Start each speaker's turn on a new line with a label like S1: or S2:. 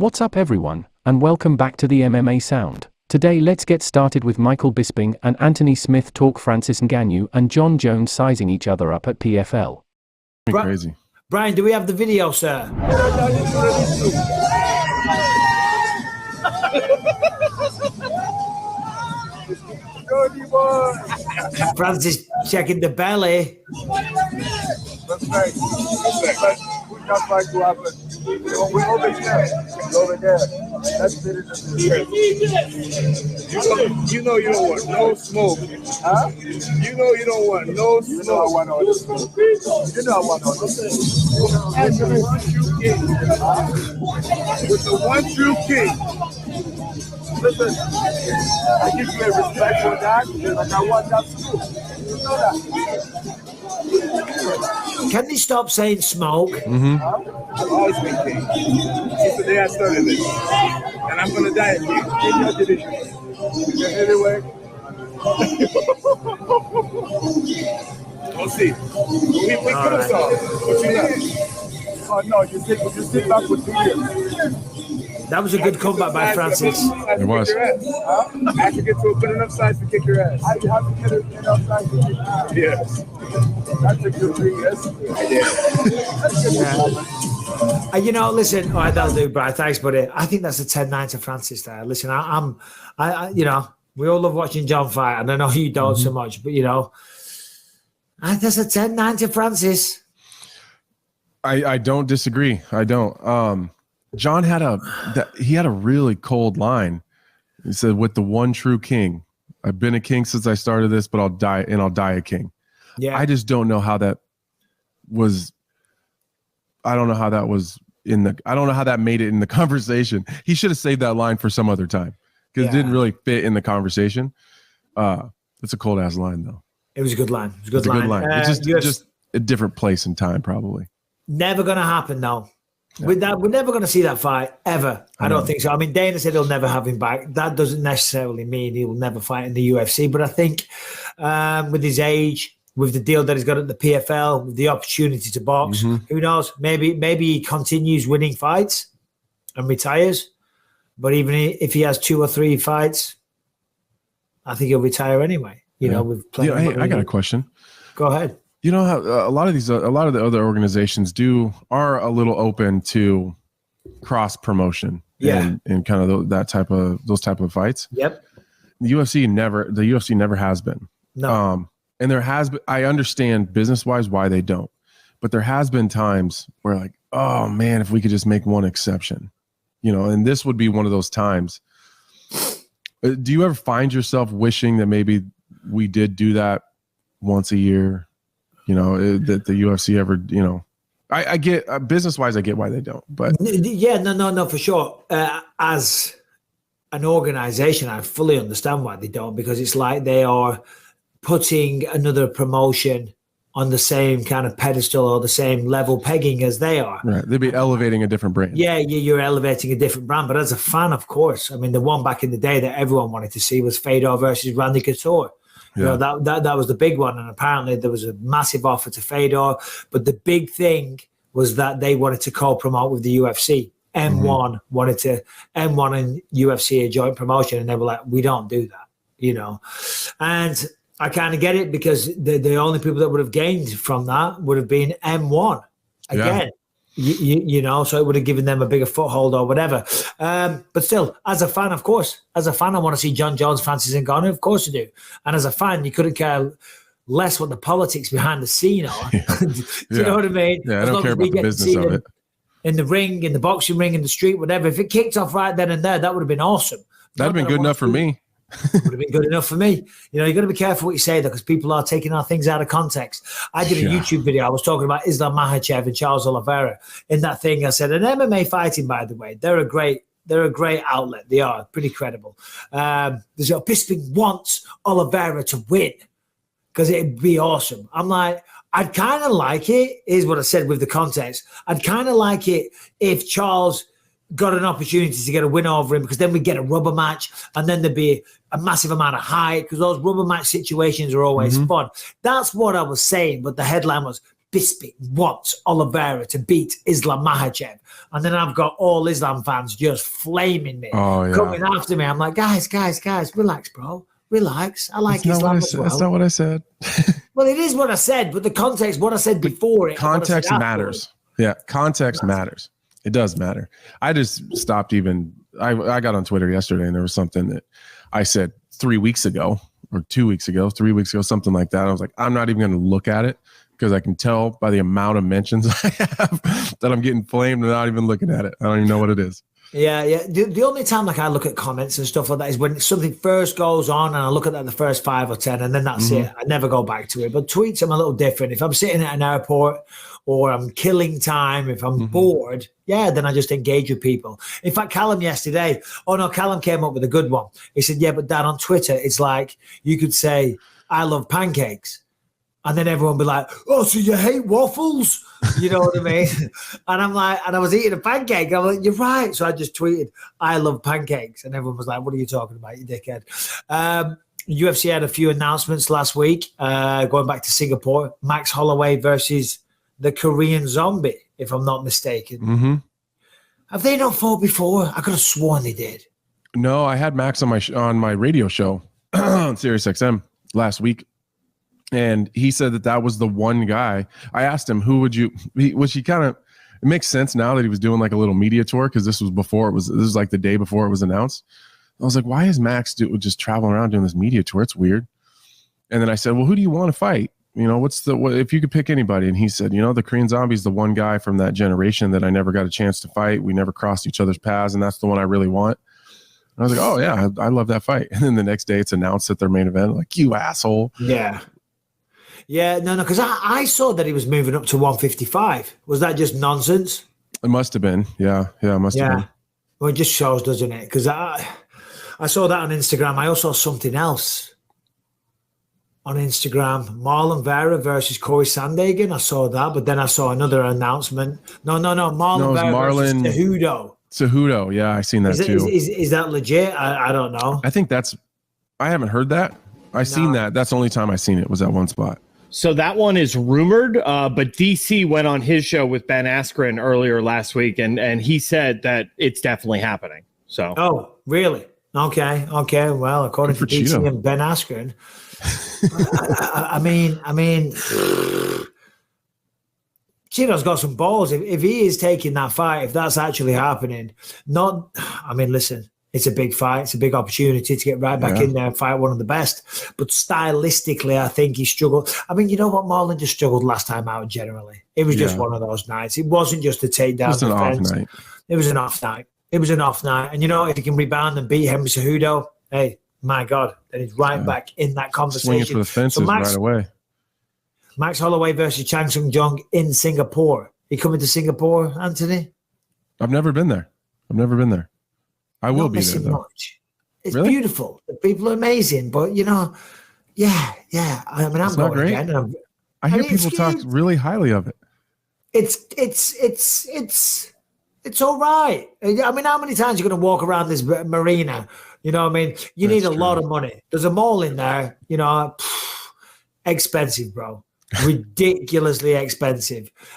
S1: What's up everyone, and welcome back to the MMA Sound. Today let's get started with Michael Bisping and Anthony Smith talk Francis Ngannou and John Jones sizing each other up at PFL.
S2: Crazy.
S3: Brian, do we have the video, sir? Francis checking the belly.
S4: That's right. We got fight to happen. We're over here. Over there. That's it. You know you don't want no smoke. Huh? You know you don't want no smoke. You know I want all the smoke. You know I want all the smoke. And the one true king. With the one true king. Listen, I give you a respect for that. Like I want that too. You know that.
S3: Can they stop saying smoke?
S4: I've always been king. Since the day I started this. And I'm going to die a king. In your division. Anyway. We'll see. We could have saw. But you know. Oh, no. You sit back with me.
S3: That was a good comeback by Francis.
S2: It was.
S4: I have to get to a good enough size to kick your ass. I have to get it enough size to kick your ass. Yes. That's a good thing, yes.
S3: You know, listen, all right, that'll do, Brian. Thanks, buddy. I think that's a 10-9 to Francis there. Listen, you know, we all love watching John fight, and I know you don't so much, but, you know, that's a 10-9 to Francis.
S2: I don't disagree. I don't. John had a really cold line. He said, "With the one true king, I've been a king since I started this, but I'll die a king."
S3: Yeah,
S2: I just don't know how that was. I don't know how that was I don't know how that made it in the conversation. He should have saved that line for some other time because it didn't really fit in the conversation. It's a cold ass line though.
S3: It was a good line. It was a good line.
S2: It's just a different place and time, probably.
S3: Never gonna happen though. We're never going to see that fight ever. I don't think so. I mean, Dana said he'll never have him back. That doesn't necessarily mean he will never fight in the UFC. But I think with his age, with the deal that he's got at the PFL, with the opportunity to box, who knows? Maybe he continues winning fights and retires. But even if he has 2 or 3 fights, I think he'll retire anyway. You know, with playing.
S2: Hey, I got a question.
S3: Go ahead.
S2: You know how a lot of the other organizations are a little open to cross promotion, and kind of those type of fights.
S3: Yep.
S2: The UFC never has been.
S3: No.
S2: And there has been. I understand business wise why they don't, but there has been times where like, oh man, if we could just make one exception, you know, and this would be one of those times. Do you ever find yourself wishing that maybe we did do that once a year? You know, that the UFC ever, you know, I get business wise, I get why they don't, but
S3: yeah, no, for sure. As an organization, I fully understand why they don't, because it's like they are putting another promotion on the same kind of pedestal or the same level pegging as they are.
S2: Right. They'd be elevating a different brand.
S3: Yeah, you're elevating a different brand. But as a fan, of course, I mean, the one back in the day that everyone wanted to see was Fedor versus Randy Couture. You know, that was the big one, and apparently there was a massive offer to Fedor. But the big thing was that they wanted to co-promote with the UFC. M1 and UFC a joint promotion, and they were like, "We don't do that," you know. And I kind of get it, because the only people that would have gained from that would have been M1 again. Yeah. You know, so it would have given them a bigger foothold or whatever. But still, as a fan, of course, I want to see John Jones, Francis Ngannou. Of course you do. And as a fan, you couldn't care less what the politics behind the scene are. Do you know what I mean?
S2: Yeah, I don't care about the business of it.
S3: In the ring, in the boxing ring, in the street, whatever. If it kicked off right then and there, that would have been awesome.
S2: That'd have been good enough for me.
S3: Would have been good enough for me. You know, you got to be careful what you say, though, because people are taking our things out of context. I did a YouTube video. I was talking about Islam Makhachev and Charles Oliveira. In that thing, I said, and MMA fighting, by the way, they're a great outlet. They are pretty credible. There's Bisping wants Oliveira to win because it'd be awesome. I'm like, I'd kind of like it. Here's what I said with the context. I'd kind of like it if Charles got an opportunity to get a win over him, because then we get a rubber match, and then there'd be a massive amount of hype, because those rubber match situations are always fun. That's what I was saying, but the headline was Bisping wants Oliveira to beat Islam Makhachev. And then I've got all Islam fans just flaming me, coming after me. I'm like, guys, relax, bro. Relax. I like Islam as well.
S2: That's not what I said.
S3: Well, it is what I said, but the context, what I said before it.
S2: Context matters. Yeah, context matters. It does matter. I just stopped even. I got on Twitter yesterday, and there was something that I said 3 weeks ago or 2 weeks ago, 3 weeks ago, something like that. I was like, I'm not even going to look at it because I can tell by the amount of mentions I have that I'm getting flamed and not even looking at it. I don't even know what it is.
S3: Yeah. The only time like I look at comments and stuff like that is when something first goes on and I look at that the first 5 or 10 and then that's it. I never go back to it. But tweets, I'm a little different. If I'm sitting at an airport or I'm killing time, if I'm bored, then I just engage with people. In fact, Callum yesterday, Callum came up with a good one. He said, yeah, but Dad, on Twitter, it's like you could say, I love pancakes. And then everyone be like, oh, so you hate waffles? You know what I mean? And I'm like, and I was eating a pancake. I'm like, you're right. So I just tweeted, I love pancakes. And everyone was like, what are you talking about, you dickhead? UFC had a few announcements last week, going back to Singapore. Max Holloway versus the Korean Zombie, if I'm not mistaken. Have they not fought before? I could have sworn they did.
S2: No, I had Max on my radio show on Sirius XM last week. And he said that was the one guy. I asked him, who would you, it makes sense now that he was doing like a little media tour because this was like the day before it was announced. I was like, why is Max just traveling around doing this media tour? It's weird. And then I said, well, who do you want to fight? You know, if you could pick anybody? And he said, the Korean Zombie is the one guy from that generation that I never got a chance to fight. We never crossed each other's paths. And that's the one I really want. And I was like, oh yeah, I love that fight. And then the next day it's announced at their main event. Like, you asshole.
S3: Yeah. Yeah, no, because I saw that he was moving up to 155. Was that just nonsense?
S2: It must have been. Yeah, it must have been.
S3: Well, it just shows, doesn't it? Because I saw that on Instagram. I also saw something else on Instagram. Marlon Vera versus Corey Sandhagen. I saw that, but then I saw another announcement. No. Marlon Vera versus Cejudo.
S2: Cejudo, yeah, I seen that too.
S3: Is that legit? I don't know.
S2: I think I haven't heard that. Seen that. That's the only time I seen it was at one spot.
S5: So that one is rumored, but DC went on his show with Ben Askren earlier last week, and he said that it's definitely happening. So. Oh,
S3: really? Okay. Well, according to DC and Ben Askren, I mean, Chito's got some balls. If he is taking that fight, if that's actually happening, listen. It's a big fight. It's a big opportunity to get right back in there and fight one of the best. But stylistically, I think he struggled. I mean, you know what? Marlon just struggled last time out generally. It was just one of those nights. It wasn't just a takedown. It was an off night. It was an off night. And, if he can rebound and beat Henry Cejudo, hey, my God, then he's right back in that conversation.
S2: Swinging for the fences right away.
S3: Max Holloway versus Chang Sung Jung in Singapore. You coming to Singapore, Anthony?
S2: I've never been there. I will be there, though.
S3: Much. It's beautiful. The people are amazing, but I'm going
S2: great.
S3: again.
S2: I hear people talk really highly of it.
S3: It's all right. I mean, how many times are you going to walk around this marina? You know what I mean? You need a lot of money. There's a mall in there, expensive, bro. Ridiculously expensive.